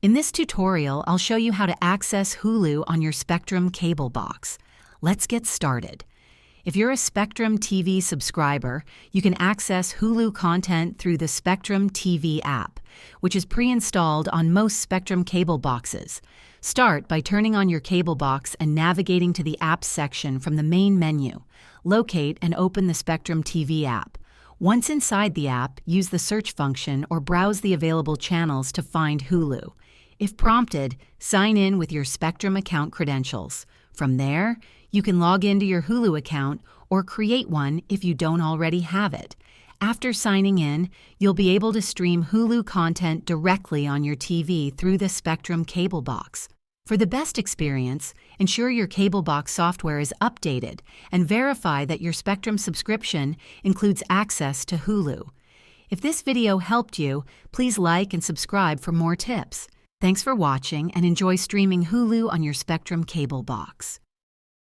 In this tutorial, I'll show you how to access Hulu on your Spectrum cable box. Let's get started. If you're a Spectrum TV subscriber, you can access Hulu content through the Spectrum TV app, which is pre-installed on most Spectrum cable boxes. Start by turning on your cable box and navigating to the Apps section from the main menu. Locate and open the Spectrum TV app. Once inside the app, use the search function or browse the available channels to find Hulu. If prompted, sign in with your Spectrum account credentials. From there, you can log into your Hulu account or create one if you don't already have it. After signing in, you'll be able to stream Hulu content directly on your TV through the Spectrum cable box. For the best experience, ensure your cable box software is updated and verify that your Spectrum subscription includes access to Hulu. If this video helped you, please like and subscribe for more tips. Thanks for watching and enjoy streaming Hulu on your Spectrum cable box.